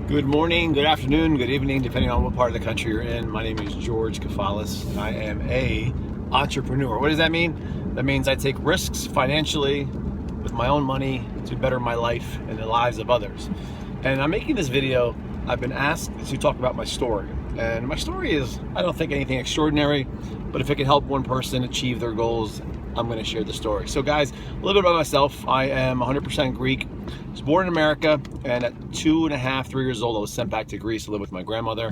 Good morning, good afternoon, good evening, depending on what part of the country you're in. My name is George Kafalis. I am a entrepreneur. What does that mean? That means I take risks financially with my own money to better my life and the lives of others. And I'm making this video. I've been asked to talk about my story. And my story is, I don't think anything extraordinary, but if it can help one person achieve their goals, I'm going to share the story. So guys, a little bit about myself. I am 100% Greek. I was born in America, and at 2.5, 3 years old, I was sent back to Greece to live with my grandmother.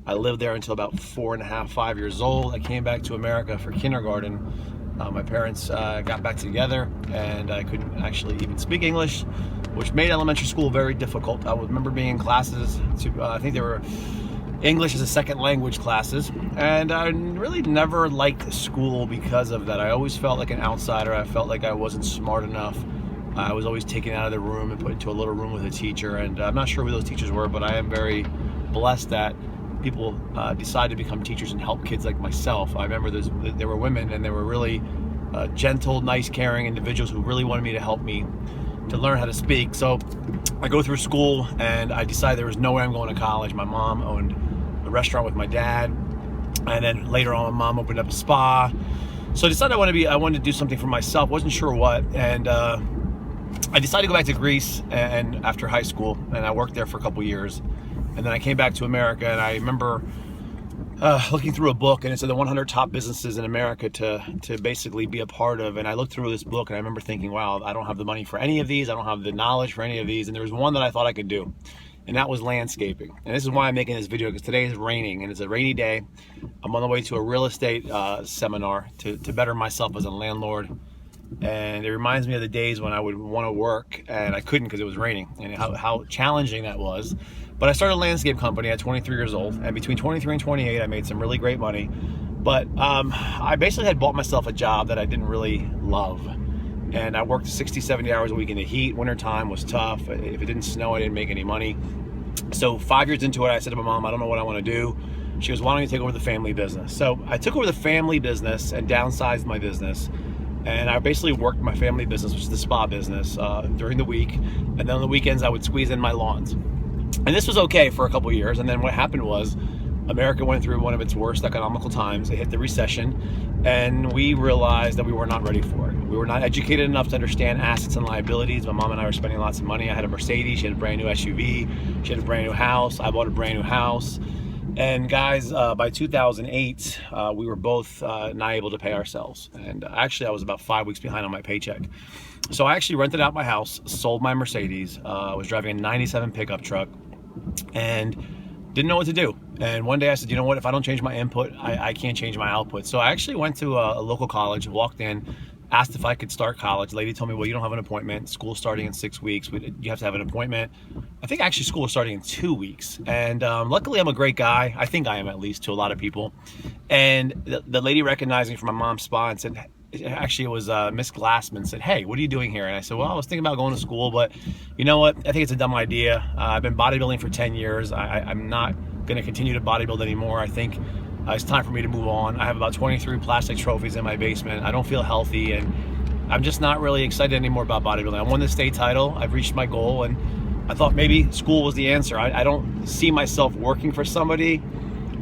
I lived there until about 4.5, 5 years old. I came back to America for kindergarten. My parents got back together, and I couldn't actually even speak English, which made elementary school very difficult. I remember being in classes, I think they were English as a second language classes, and I really never liked school because of that. I always felt like an outsider. I felt like I wasn't smart enough. I was always taken out of the room and put into a little room with a teacher, and I'm not sure who those teachers were, but I am very blessed that people decide to become teachers and help kids like myself. I remember there were women, and they were really gentle, nice, caring individuals who really wanted me to help me to learn how to speak. So I go through school, and I decided there was no way I'm going to college. My mom owned a restaurant with my dad, and then later on my mom opened up a spa. So I decided I wanted to do something for myself. Wasn't sure what, and I decided to go back to Greece and after high school, and I worked there for a couple years, and then I came back to America. And I remember looking through a book, and it said the 100 top businesses in America to basically be a part of. And I looked through this book, and I remember thinking, wow, I don't have the money for any of these. I don't have the knowledge for any of these. And there was one that I thought I could do, and that was landscaping. And this is why I'm making this video, because today is raining, and it's a rainy day. I'm on the way to a real estate seminar to better myself as a landlord. And it reminds me of the days when I would want to work and I couldn't because it was raining, and how challenging that was. But I started a landscape company at 23 years old, and between 23 and 28 I made some really great money. But I basically had bought myself a job that I didn't really love, and I worked 60, 70 hours a week in the heat. Wintertime was tough. If it didn't snow, I didn't make any money. So 5 years into it, I said to my mom, I don't know what I want to do. She goes, why don't you take over the family business? So I took over the family business and downsized my business. And I basically worked my family business, which is the spa business, during the week. And then on the weekends, I would squeeze in my lawns. And this was okay for a couple of years. And then what happened was America went through one of its worst economical times. It hit the recession. And we realized that we were not ready for it. We were not educated enough to understand assets and liabilities. My mom and I were spending lots of money. I had a Mercedes. She had a brand new SUV. She had a brand new house. I bought a brand new house. And guys, by 2008, we were both not able to pay ourselves. And actually, I was about 5 weeks behind on my paycheck. So I actually rented out my house, sold my Mercedes. I was driving a 97 pickup truck and didn't know what to do. And one day I said, you know what, if I don't change my input, I can't change my output. So I actually went to a local college, walked in, asked if I could start college. The lady told me, well, you don't have an appointment. School's starting in 6 weeks. You have to have an appointment. I think actually school is starting in 2 weeks. And luckily I'm a great guy. I think I am, at least to a lot of people. And the lady recognized me from my mom's spa and said, actually it was Miss Glassman, said, hey, what are you doing here? And I said, well, I was thinking about going to school, but you know what? I think it's a dumb idea. I've been bodybuilding for 10 years. I'm not going to continue to bodybuild anymore. I think it's time for me to move on. I have about 23 plastic trophies in my basement. I don't feel healthy, and I'm just not really excited anymore about bodybuilding. I won the state title. I've reached my goal, and I thought maybe school was the answer. I don't see myself working for somebody,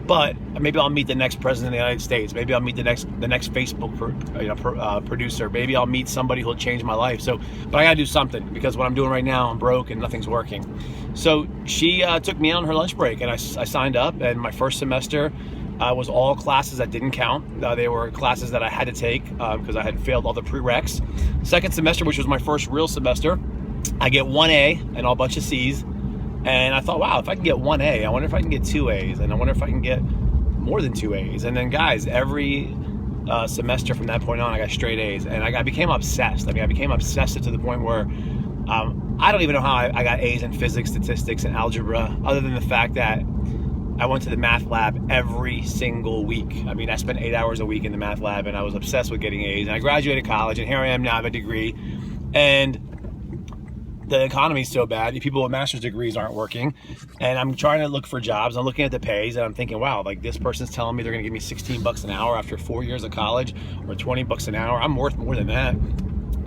but maybe I'll meet the next president of the United States. Maybe I'll meet the next Facebook producer. Maybe I'll meet somebody who'll change my life. So, but I gotta do something, because what I'm doing right now, I'm broke and nothing's working. So she took me on her lunch break, and I signed up. And my first semester was all classes that didn't count. They were classes that I had to take because I had failed all the prereqs. Second semester, which was my first real semester, I get 1A and a bunch of C's. And I thought, wow, if I can get 1A, I wonder if I can get 2 A's, and I wonder if I can get more than 2 A's. And then guys, every semester from that point on, I got straight A's, and I became obsessed. I mean, I became obsessive to the point where I don't even know how I got A's in physics, statistics, and algebra, other than the fact that I went to the math lab every single week. I mean, I spent 8 hours a week in the math lab, and I was obsessed with getting A's. And I graduated college, and here I am now, I have a degree. And the economy's so bad, people with master's degrees aren't working, and I'm trying to look for jobs. I'm looking at the pays, and I'm thinking, wow, like this person's telling me they're gonna give me 16 bucks an hour after 4 years of college, or 20 bucks an hour. I'm worth more than that.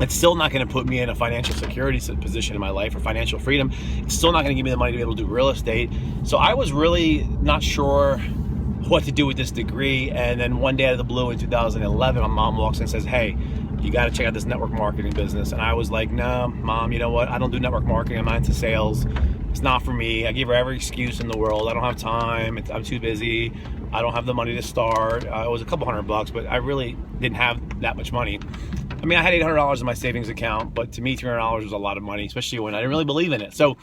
It's still not going to put me in a financial security position in my life or financial freedom. It's still not going to give me the money to be able to do real estate. So I was really not sure what to do with this degree. And then one day out of the blue in 2011, my mom walks in and says, hey, you got to check out this network marketing business. And I was like, no, Mom, you know what? I don't do network marketing. I'm not into sales. It's not for me. I gave her every excuse in the world. I don't have time. I'm too busy. I don't have the money to start. It was a couple $100, but I really didn't have that much money. I mean, I had $800 in my savings account, but to me, $300 was a lot of money, especially when I didn't really believe in it. So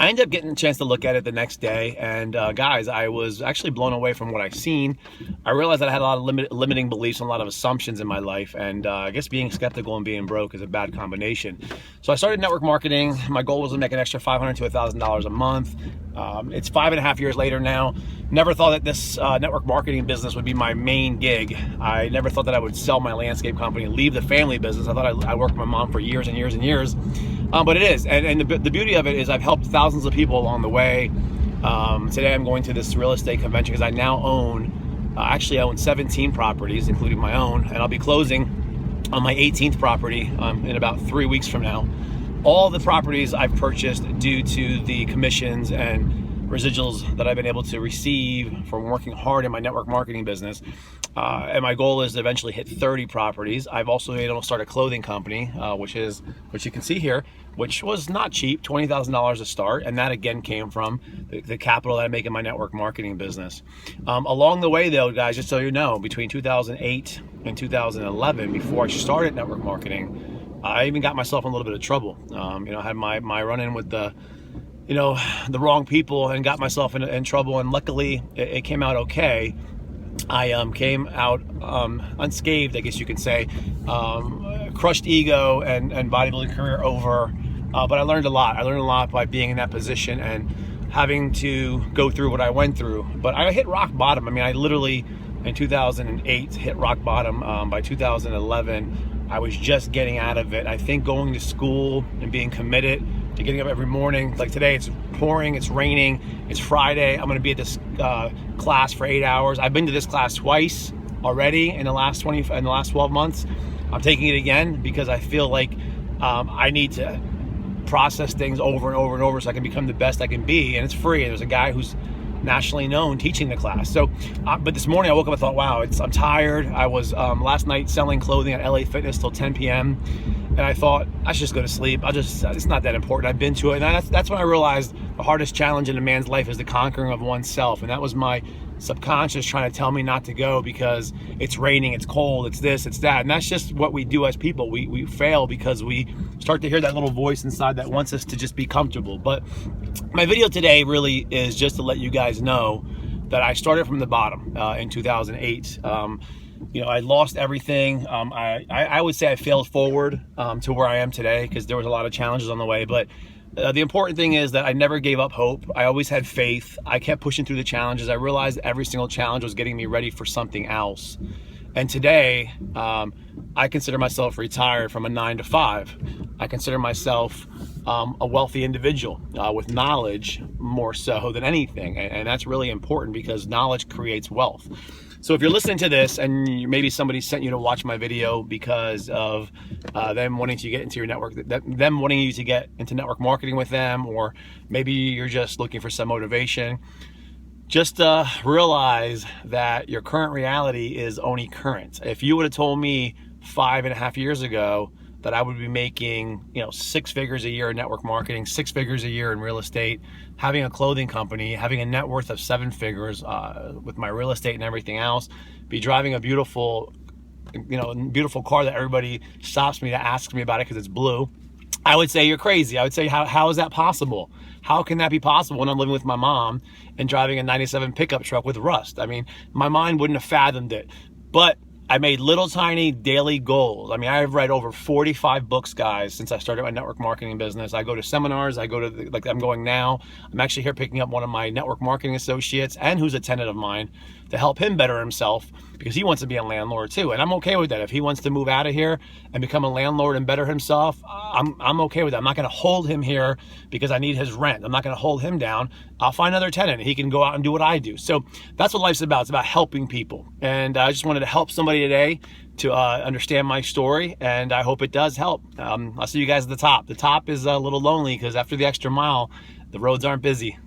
I ended up getting a chance to look at it the next day. And guys, I was actually blown away from what I've seen. I realized that I had a lot of limiting beliefs and a lot of assumptions in my life. And I guess being skeptical and being broke is a bad combination. So I started network marketing. My goal was to make an extra $500 to $1,000 a month. It's 5.5 years later now. Never thought that this network marketing business would be my main gig. I never thought that I would sell my landscape company and leave the family business. I thought I worked with my mom for years and years and years. But it is. And the beauty of it is I've helped thousands of people along the way. Today I'm going to this real estate convention because I now actually own 17 properties, including my own. And I'll be closing on my 18th property in about 3 weeks from now. All the properties I've purchased due to the commissions and residuals that I've been able to receive from working hard in my network marketing business. And my goal is to eventually hit 30 properties. I've also been able to start a clothing company, which you can see here, which was not cheap, $20,000 to start. And that again came from the capital that I make in my network marketing business. Along the way though, guys, just so you know, between 2008 and 2011, before I started network marketing, I even got myself in a little bit of trouble. I had my run-in with the wrong people and got myself in trouble, and luckily it came out okay. I came out unscathed, I guess you can say. Crushed ego and bodybuilding career over, but I learned a lot. I learned a lot by being in that position and having to go through what I went through. But I hit rock bottom. I mean, I literally in 2008 hit rock bottom. By 2011, I was just getting out of it. I think going to school and being committed to getting up every morning, like today it's pouring, it's raining, it's Friday, I'm gonna be at this class for 8 hours. I've been to this class twice already in the last 12 months. I'm taking it again because I feel like I need to process things over and over and over so I can become the best I can be, and it's free, and there's a guy who's nationally known teaching the class. So but this morning I woke up and thought, wow, I'm tired. I was last night selling clothing at LA Fitness till 10 p.m. and I thought I should just go to sleep. It's not that important. I've been to it, and that's when I realized the hardest challenge in a man's life is the conquering of oneself. And that was my subconscious trying to tell me not to go because it's raining, it's cold, it's this, it's that. And that's just what we do as people. We fail because we start to hear that little voice inside that wants us to just be comfortable. But my video today really is just to let you guys know that I started from the bottom in 2008. I lost everything. I would say I failed forward to where I am today because there was a lot of challenges on the way. But the important thing is that I never gave up hope. I always had faith. I kept pushing through the challenges. I realized every single challenge was getting me ready for something else. And today, I consider myself retired from a 9 to 5. I consider myself a wealthy individual with knowledge more so than anything. And that's really important because knowledge creates wealth. So if you're listening to this and maybe somebody sent you to watch my video because of them wanting to get into your network, them wanting you to get into network marketing with them, or maybe you're just looking for some motivation, just realize that your current reality is only current. If you would have told me 5.5 years ago that I would be making 6 figures a year in network marketing, 6 figures a year in real estate, having a clothing company, having a net worth of 7 figures with my real estate and everything else, be driving a beautiful car that everybody stops me to ask me about it because it's blue, I would say you're crazy. I would say, how is that possible? How can that be possible when I'm living with my mom and driving a 97 pickup truck with rust? I mean, my mind wouldn't have fathomed it. But I made little tiny daily goals. I mean, I've read over 45 books, guys, since I started my network marketing business. I go to seminars. I go to, like I'm going now. I'm actually here picking up one of my network marketing associates and who's a tenant of mine to help him better himself because he wants to be a landlord too. And I'm okay with that. If he wants to move out of here and become a landlord and better himself, I'm okay with that. I'm not going to hold him here because I need his rent. I'm not going to hold him down. I'll find another tenant. He can go out and do what I do. So that's what life's about. It's about helping people. And I just wanted to help somebody today to understand my story, and I hope it does help. I'll see you guys at the top. The top is a little lonely because after the extra mile, the roads aren't busy.